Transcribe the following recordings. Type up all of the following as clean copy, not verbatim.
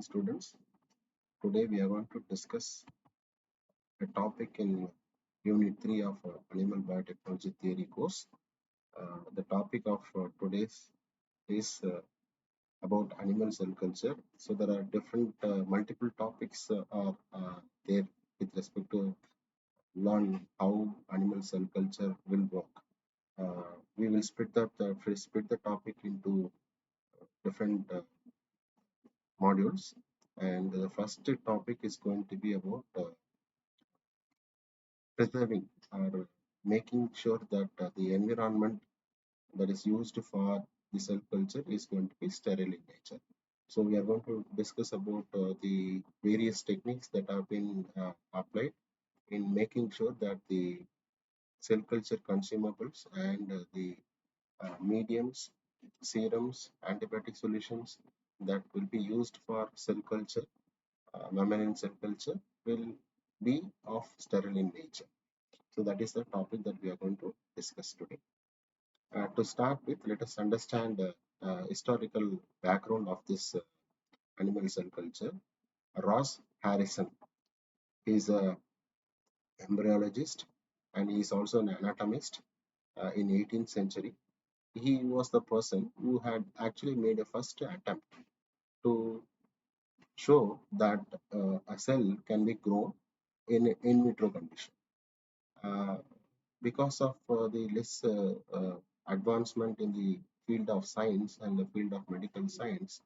Students. Today we are going to discuss a topic in Unit 3 of Animal Biotechnology Theory course. The topic of today's is about animal cell culture. So there are different multiple topics are there with respect to learn how animal cell culture will work. We will split the topic into different modules, and the first topic is going to be about preserving or making sure that the environment that is used for the cell culture is going to be sterile in nature. So we are going to discuss about the various techniques that have been applied in making sure that the cell culture consumables and the mediums, serums, antibiotic solutions that will be used for cell culture, mammalian cell culture, will be of sterile in nature. So that is the topic that we are going to discuss today. To start with, let us understand the historical background of this animal cell culture. Ross Harrison is a embryologist and he is also an anatomist in 18th century. He was the person who had actually made a first attempt to show that a cell can be grown in in vitro condition. Uh, because of the less advancement in the field of science and the field of medical science,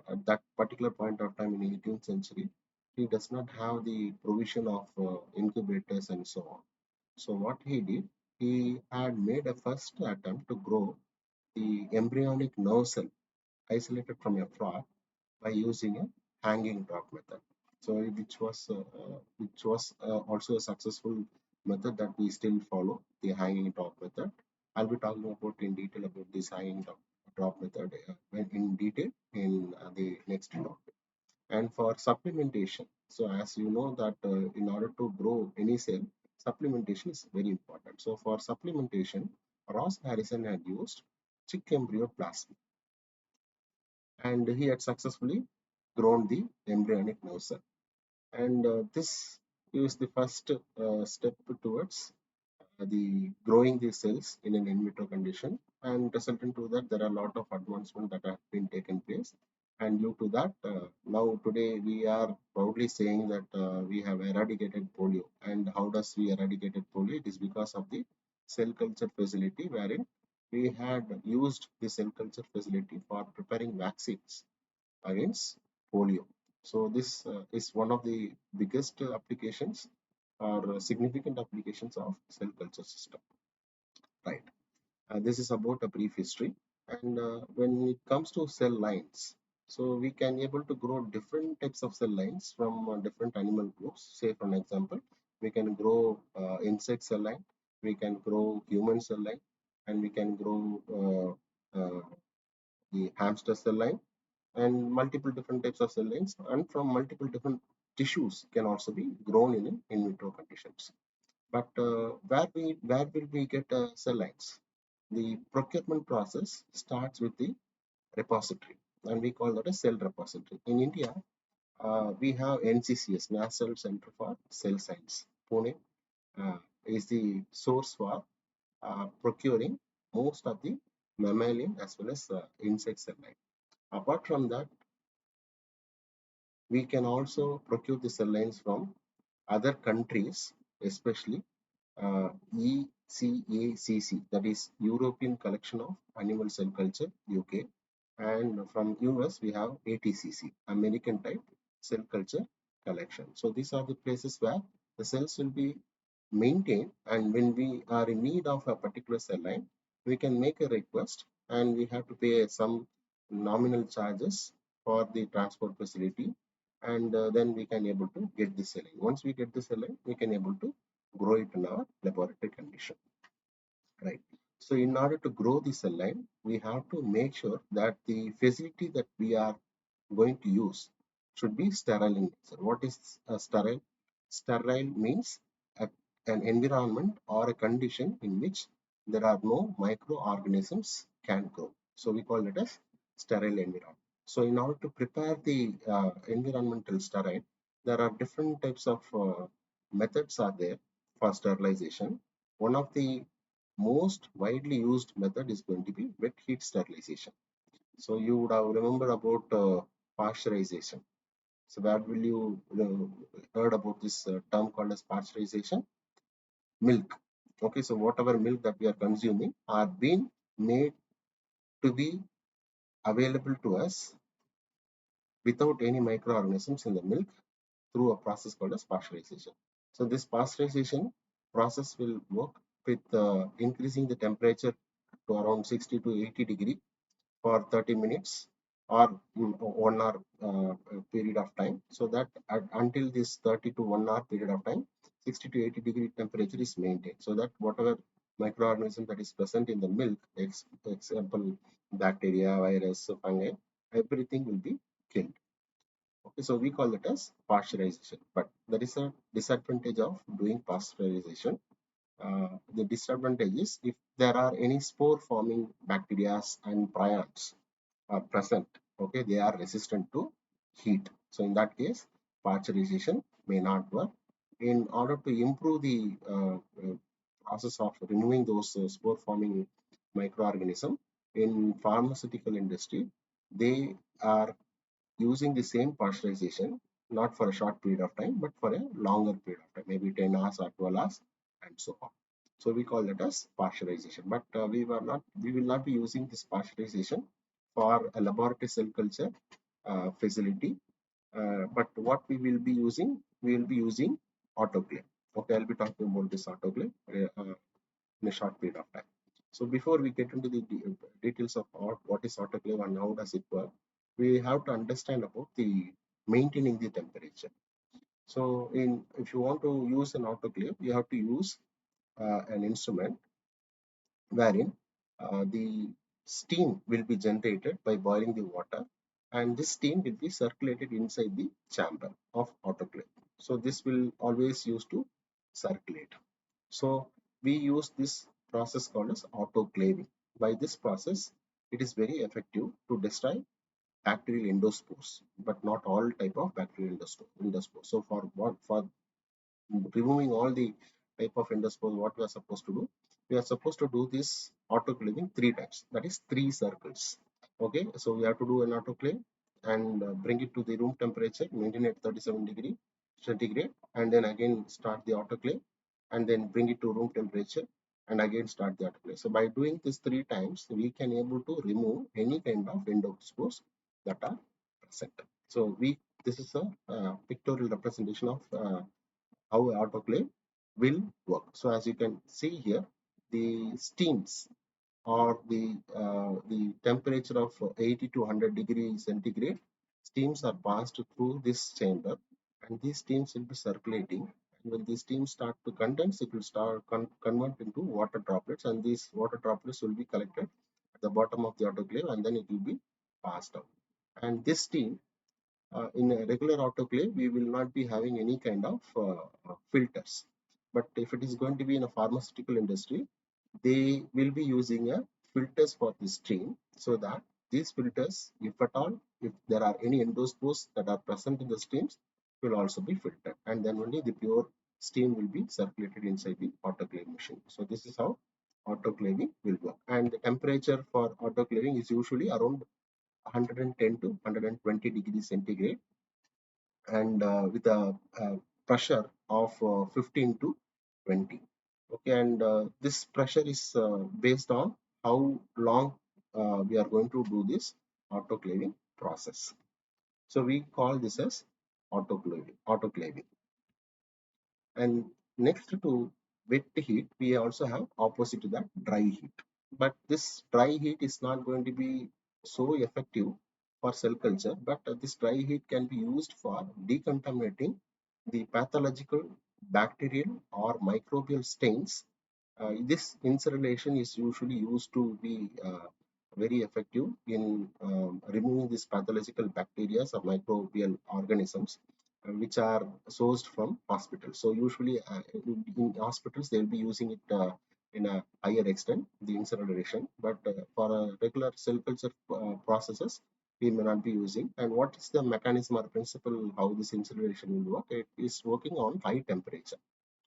at that particular point of time in 18th century, he does not have the provision of incubators and so on. So what he did, he had made a first attempt to grow the embryonic nerve cell isolated from a frog by using a hanging drop method. So which was also a successful method that we still follow, the hanging drop method. I'll be talking about in detail about this hanging drop method in detail in the next topic. And for supplementation, so as you know that in order to grow any cell, supplementation is very important. So for supplementation, Ross Harrison had used chick embryo plasma, and he had successfully grown the embryonic nerve cell. And this is the first step towards the growing the cells in an in vitro condition, and resultant to that there are a lot of advancement that have been taken place, and due to that now today we are proudly saying that we have eradicated polio. And how does we eradicated polio? It is because of the cell culture facility, wherein we had used the cell culture facility for preparing vaccines against polio. So this is one of the biggest applications or significant applications of cell culture system, right? This is about a brief history. And when it comes to cell lines, so we can able to grow different types of cell lines from different animal groups. Say for an example, we can grow insect cell line, we can grow human cell line, and we can grow the hamster cell line, and multiple different types of cell lines, and from multiple different tissues can also be grown in vitro conditions. But where will we get cell lines? The procurement process starts with the repository, and we call that a cell repository. In India, we have NCCS, National Center for Cell Science. Pune is the source for procuring most of the mammalian as well as insect cell line. Apart from that, we can also procure the cell lines from other countries, especially ECACC, that is European Collection of Animal Cell Culture, UK, and from US we have ATCC, American Type Cell Culture Collection. So these are the places where the cells will be maintained, and when we are in need of a particular cell line, we can make a request and we have to pay some nominal charges for the transport facility, and then we can able to get the cell line. Once we get the cell line, we can able to grow it in our laboratory condition, right? So in order to grow the cell line, we have to make sure that the facility that we are going to use should be sterile in nature. What is sterile? Sterile means an environment or a condition in which there are no microorganisms can grow. So we call it as sterile environment. So in order to prepare the environmental sterile, there are different types of methods are there for sterilization. One of the most widely used method is going to be wet heat sterilization. So you would have remembered about pasteurization. So where will you heard about this term called as pasteurization? Milk. Okay, so whatever milk that we are consuming are being made to be available to us without any microorganisms in the milk through a process called as pasteurization. So this pasteurization process will work with increasing the temperature to around 60 to 80 degree for 30 minutes or 1 hour period of time. So that until this 30 to 1 hour period of time, 60 to 80 degree temperature is maintained. So that whatever microorganism that is present in the milk, example bacteria, virus, fungi, everything will be killed. Okay, so we call it as pasteurization, but there is a disadvantage of doing pasteurization. The disadvantage is if there are any spore forming bacteria and prions are present, okay, they are resistant to heat. So in that case, pasteurization may not work. In order to improve the process of removing those spore forming microorganism in pharmaceutical industry, they are using the same pasteurization not for a short period of time but for a longer period of time, maybe 10 hours or 12 hours and so on. So we call that as pasteurization, but we will not be using this pasteurization for a laboratory cell culture facility. But what we will be using, we will be using autoclave. Okay, I'll be talking about this autoclave in a short period of time. So before we get into the details of what is autoclave and how does it work, we have to understand about the maintaining the temperature. So in if you want to use an autoclave, you have to use an instrument wherein the steam will be generated by boiling the water, and this steam will be circulated inside the chamber of autoclave. So this will always used to circulate. So we use this process called as autoclaving. By this process, it is very effective to destroy bacterial endospores, but not all type of bacterial endospores. So for removing all the type of endospores, what we are supposed to do? We are supposed to do this autoclaving 3 times. That is 3 circles. Okay, so we have to do an autoclave and bring it to the room temperature, maintain at 37 degree centigrade, and then again start the autoclave, and then bring it to room temperature, and again start the autoclave. So by doing this 3 times, we can able to remove any kind of endospores that are present. So we this is a pictorial representation of how autoclave will work. So as you can see here, the steams or the temperature of 80 to 100 degrees centigrade steams are passed through this chamber, and these steams will be circulating. And when these steams start to condense, it will start convert into water droplets, and these water droplets will be collected at the bottom of the autoclave, and then it will be passed out. And this steam in a regular autoclave, we will not be having any kind of filters. But if it is going to be in a pharmaceutical industry, they will be using a filters for the stream, so that these filters, if at all, if there are any endospores that are present in the streams, will also be filtered, and then only the pure steam will be circulated inside the autoclave machine. So this is how autoclaving will work, and the temperature for autoclaving is usually around 110 to 120 degrees centigrade, and with a pressure of 15 to 20. Okay, and this pressure is based on how long we are going to do this autoclaving process. So we call this as autoclaving. And next to wet heat, we also have opposite to that dry heat. But this dry heat is not going to be so effective for cell culture, but this dry heat can be used for decontaminating the pathological bacterial or microbial stains. This insulation is usually used to be very effective in removing these pathological bacteria or microbial organisms which are sourced from hospitals. So usually in hospitals they will be using it in a higher extent, the incineration. But for regular cell culture processes, we may not be using. And what is the mechanism or principle how this incineration will work? It is working on high temperature.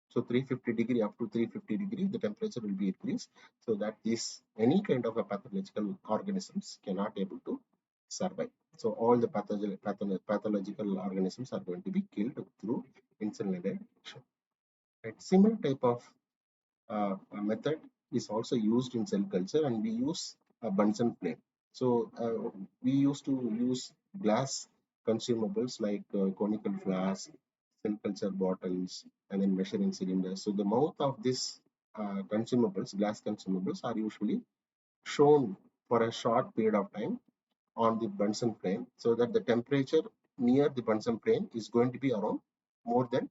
So 350 degree up to 350 degree, the temperature will be increased so that this any kind of a pathological organisms cannot able to survive. So all the pathological organisms are going to be killed through incineration. Right? Similar type of method is also used in cell culture, and we use a Bunsen flame. So we used to use glass consumables like conical flasks, cell culture bottles, and then measuring cylinders. So the mouth of these glass consumables, are usually shown for a short period of time on the Bunsen flame, so that the temperature near the Bunsen flame is going to be around more than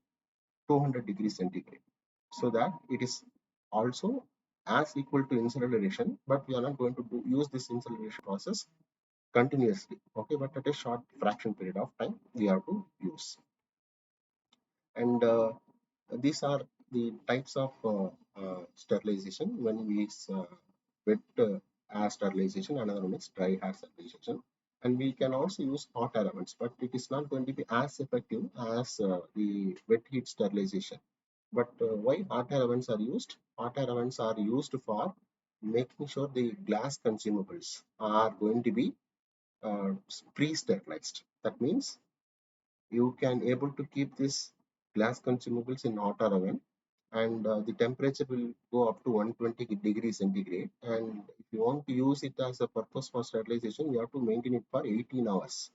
200 degrees centigrade, so that it is also as equal to incineration, but we are not going to use this incineration process continuously, okay, but at a short fraction period of time we have to use. And these are the types of sterilization. When we wet air sterilization, another one is dry air sterilization, and we can also use hot air ovens, but it is not going to be as effective as the wet heat sterilization. But why hot air ovens are used? Hot air ovens are used for making sure the glass consumables are going to be uh, pre-sterilized. That means you can able to keep this glass consumables in hot air oven, and the temperature will go up to 120 degrees centigrade. And if you want to use it as a purpose for sterilization, you have to maintain it for 18 hours,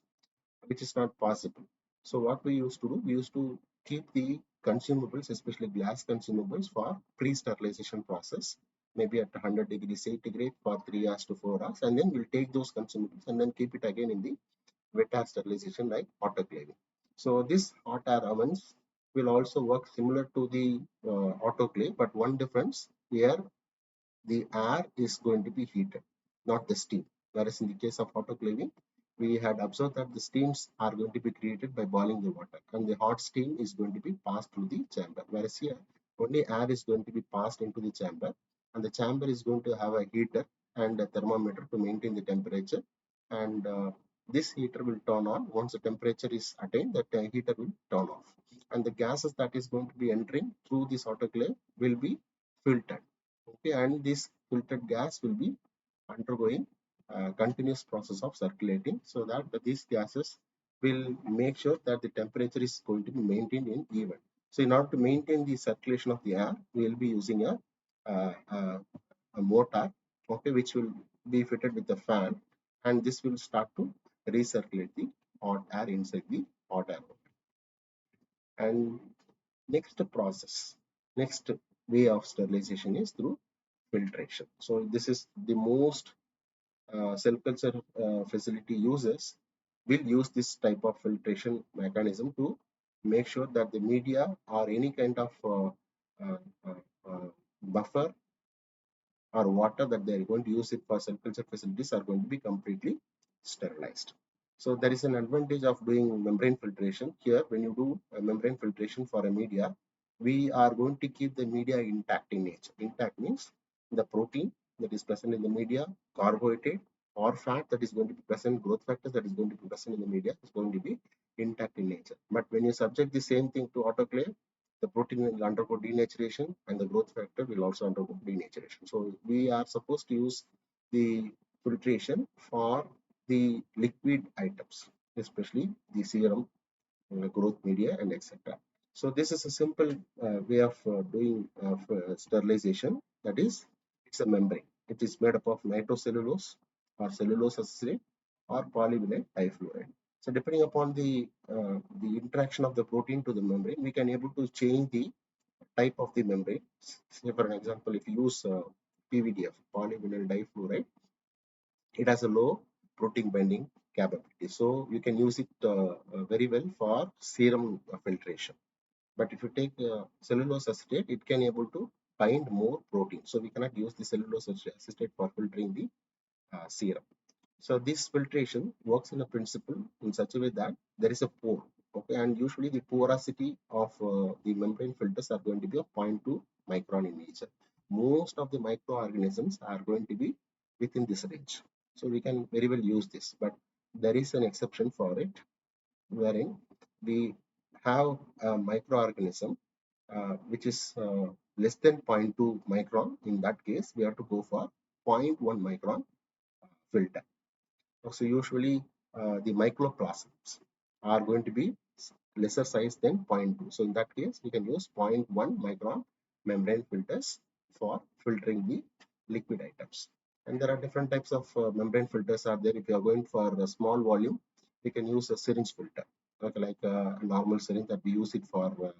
which is not possible. So what we used to do, we used to keep the consumables, especially glass consumables, for pre-sterilization process, maybe at 100 degrees centigrade for 3 hours to 4 hours, and then we'll take those consumables and then keep it again in the wet air sterilization like autoclaving. So this hot air ovens will also work similar to the autoclave, but one difference here, the air is going to be heated, not the steam. Whereas in the case of autoclaving, we had observed that the steams are going to be created by boiling the water, and the hot steam is going to be passed through the chamber. Whereas here, only air is going to be passed into the chamber, and the chamber is going to have a heater and a thermometer to maintain the temperature. And this heater will turn on once the temperature is attained. That heater will turn off, and the gases that is going to be entering through this autoclave will be filtered. Okay, and this filtered gas will be undergoing continuous process of circulating, so that these gases will make sure that the temperature is going to be maintained in even. So in order to maintain the circulation of the air, we will be using uh, uh, a motor, okay, which will be fitted with the fan, and this will start to recirculate the hot air inside the hot air. And next process, next way of sterilization is through filtration. So this is the most cell culture facility users will use this type of filtration mechanism to make sure that the media or any kind of uh, uh, buffer or water that they are going to use it for cell culture facilities are going to be completely sterilized. So there is an advantage of doing membrane filtration. Here, when you do a membrane filtration for a media, we are going to keep the media intact in nature. Intact means the protein that is present in the media, carbohydrate or fat that is going to be present, growth factors that is going to be present in the media is going to be intact in nature. But when you subject the same thing to autoclave, the protein will undergo denaturation and the growth factor will also undergo denaturation. So we are supposed to use the filtration for the liquid items, especially the serum, growth media, and etc. So this is a simple way of doing sterilization. That is, it's a membrane. It is made up of nitrocellulose or cellulose acetate or polyvinyl difluoride. So depending upon the interaction of the protein to the membrane, we can able to change the type of the membrane. Say for an example, if you use PVDF, polyvinyl difluoride, it has a low protein binding capability. So you can use it very well for serum filtration. But if you take cellulose acetate, it can able to bind more protein. So we cannot use the cellulose acetate for filtering the serum. So this filtration works in a principle in such a way that there is a pore, okay, and usually the porosity of the membrane filters are going to be a 0.2 micron in nature. Most of the microorganisms are going to be within this range, so we can very well use this. But there is an exception for it, wherein we have a microorganism which is less than 0.2 micron. In that case, we have to go for 0.1 micron filter. So usually the microplasms are going to be lesser size than 0.2. So in that case, we can use 0.1 micron membrane filters for filtering the liquid items. And there are different types of membrane filters are there. If you are going for a small volume, we can use a syringe filter, okay, like a normal syringe that we use it for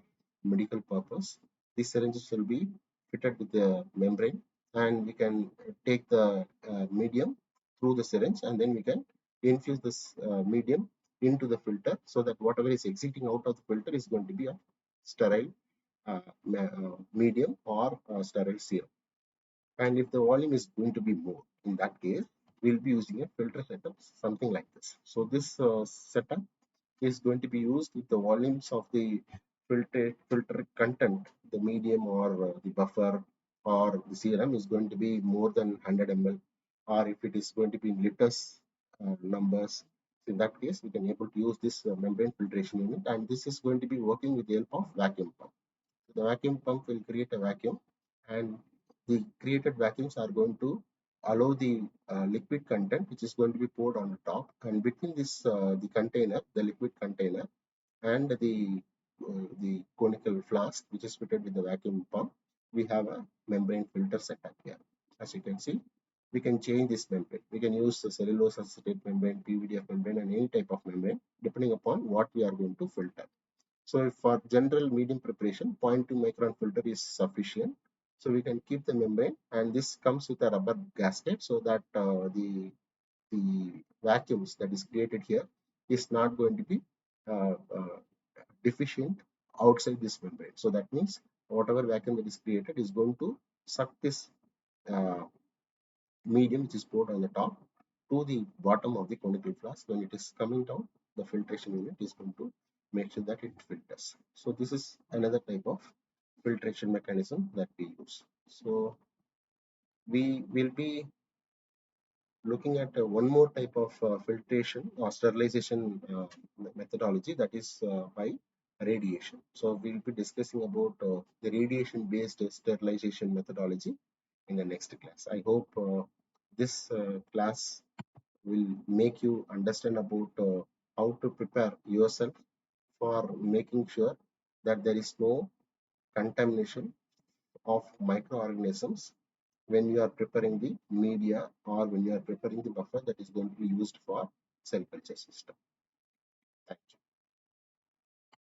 medical purpose. These syringes will be fitted with the membrane, and we can take the medium through the syringe, and then we can infuse this medium into the filter, so that whatever is exiting out of the filter is going to be a sterile medium or sterile serum. And if the volume is going to be more, in that case, we'll be using a filter setup, something like this. So this setup is going to be used if the volumes of the filter content, the medium or the buffer or the serum is going to be more than 100 ml, or if it is going to be in liters numbers. In that case, we can able to use this membrane filtration unit, and this is going to be working with the help of vacuum pump. The vacuum pump will create a vacuum, and the created vacuums are going to allow the liquid content which is going to be poured on the top, and between this the container, the liquid container, and the conical flask which is fitted with the vacuum pump, we have a membrane filter setup here. As you can see, we can change this membrane. We can use the cellulose acetate membrane, PVDF membrane, and any type of membrane depending upon what we are going to filter. So for general medium preparation, 0.2 micron filter is sufficient. So we can keep the membrane, and this comes with a rubber gasket, so that the vacuums that is created here is not going to be deficient outside this membrane. So that means whatever vacuum that is created is going to suck this uh, medium which is poured on the top to the bottom of the conical flask. When it is coming down, the filtration unit is going to make sure that it filters. So this is another type of filtration mechanism that we use. So we will be looking at one more type of filtration or sterilization methodology, that is by radiation. So we'll be discussing about the radiation based sterilization methodology in the next class. I hope this class will make you understand about how to prepare yourself for making sure that there is no contamination of microorganisms when you are preparing the media, or when you are preparing the buffer that is going to be used for cell culture system. Thank you.